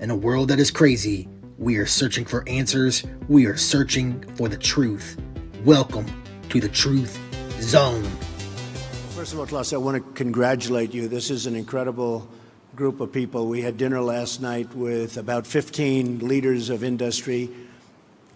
In a world that is crazy, we are searching for answers. We are searching for the truth. Welcome to the Truth Zone. First of all, Klaus, I want to congratulate you. This is an incredible group of people. We had dinner last night with about 15 leaders of industry,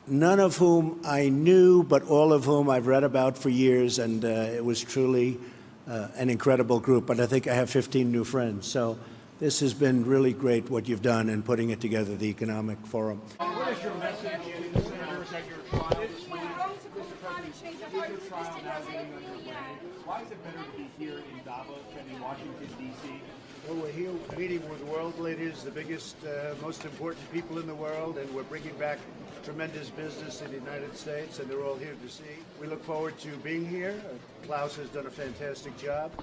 none of whom I knew, but all of whom I've read about for years, and it was truly an incredible group. But I think I have 15 new friends. So this has been really great what you've done in putting it together, the Economic Forum. What is your message to the senators at your trial this week? Why is it better to be here in Davos than in Washington, D.C.? Well, we're here meeting with world leaders, the biggest, most important people in the world, and we're bringing back tremendous business in the United States, and they're all here to see. We look forward to being here. Klaus has done a fantastic job.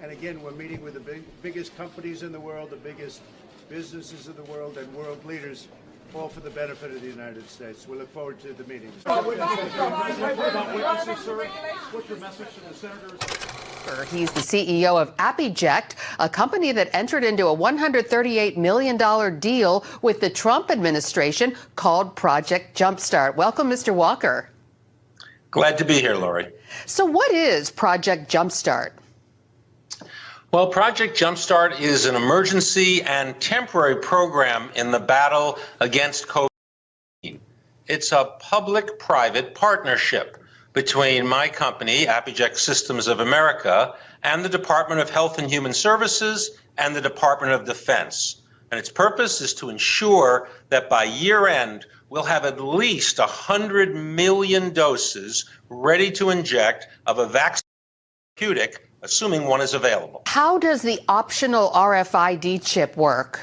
And again, we're meeting with the biggest companies in the world, the biggest businesses in the world, and world leaders, all for the benefit of the United States. We look forward to the meetings. What's your message to the senators? He's the CEO of Abiject, a company that entered into a $138 million deal with the Trump administration called Project Jumpstart. Welcome, Mr. Walker. Glad to be here, Lori. So what is Project Jumpstart? Well, Project Jumpstart is an emergency and temporary program in the battle against COVID-19. It's a public-private partnership between my company, Abiject Systems of America, and the Department of Health and Human Services and the Department of Defense. And its purpose is to ensure that by year end, we'll have at least 100 million doses ready to inject of a vaccine therapeutic, assuming one is available. How does the optional RFID chip work?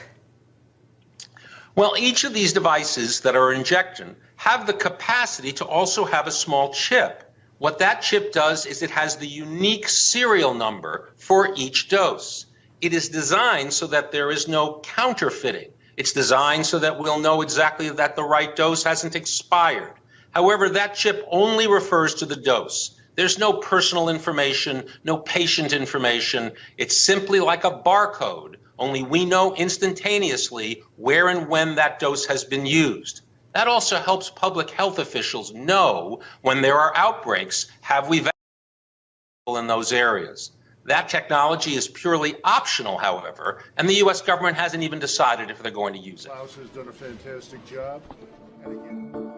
Well, each of these devices that are injected have the capacity to also have a small chip. What that chip does is it has the unique serial number for each dose. It is designed so that there is no counterfeiting. It's designed so that we'll know exactly that the right dose hasn't expired. However, that chip only refers to the dose. There's no personal information, no patient information. It's simply like a barcode, only we know instantaneously where and when that dose has been used. That also helps public health officials know when there are outbreaks, have we vaccinated people in those areas. That technology is purely optional, however, and the U.S. government hasn't even decided if they're going to use it. Klaus has done a fantastic job. And again,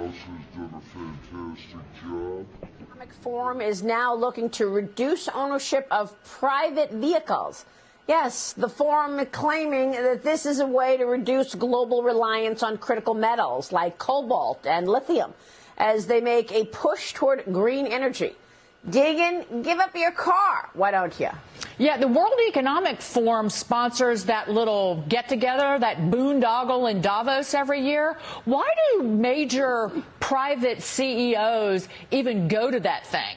has done a fantastic job. The Economic Forum is now looking to reduce ownership of private vehicles. Yes, the forum is claiming that this is a way to reduce global reliance on critical metals like cobalt and lithium as they make a push toward green energy. Dig in, give up your car, why don't you? Yeah, the World Economic Forum sponsors that little get-together, that boondoggle in Davos every year. Why do major private CEOs even go to that thing?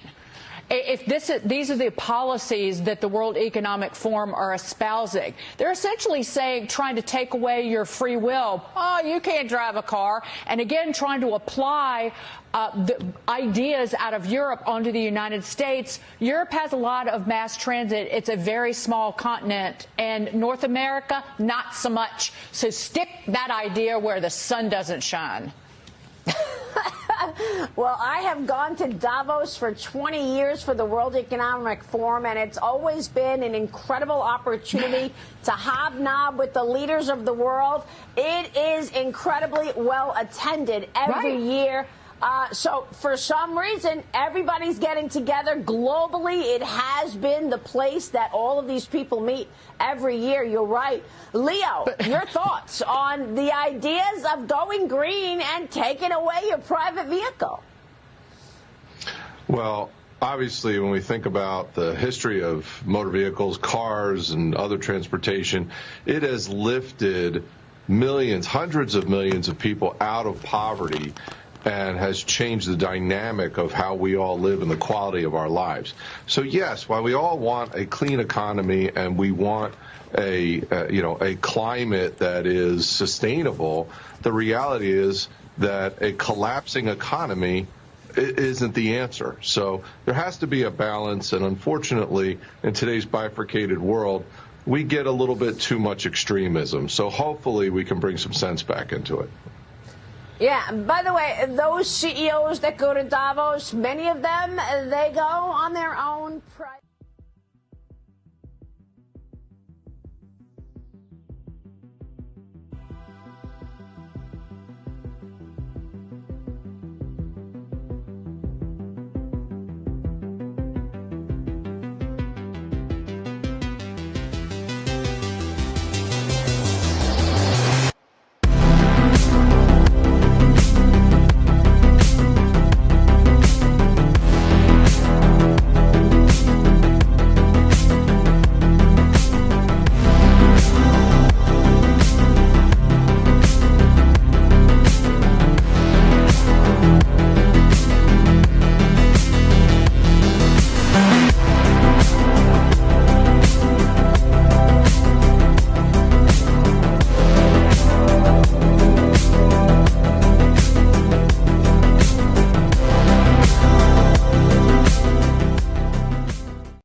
if these are the policies that the World Economic Forum are espousing, they're essentially saying, trying to take away your free will. Oh, you can't drive a car. And again, trying to apply the ideas out of Europe onto the United States. Europe has a lot of mass transit. It's a very small continent. And North America, not so much. So stick that idea where the sun doesn't shine. Well, I have gone to Davos for 20 years for the World Economic Forum, and it's always been an incredible opportunity to hobnob with the leaders of the world. It is incredibly well attended every year. So for some reason, everybody's getting together globally. It has been the place that all of these people meet every year. You're right. Leo, your thoughts on the ideas of going green and taking away your private vehicle? Well, obviously, when we think about the history of motor vehicles, cars, and other transportation, it has lifted millions, hundreds of millions of people out of poverty and has changed the dynamic of how we all live and the quality of our lives. So yes, while we all want a clean economy and we want a climate that is sustainable, the reality is that a collapsing economy isn't the answer. So there has to be a balance, and unfortunately, in today's bifurcated world, we get a little bit too much extremism. So hopefully we can bring some sense back into it. Yeah, by the way, those CEOs that go to Davos, many of them, they go on their own private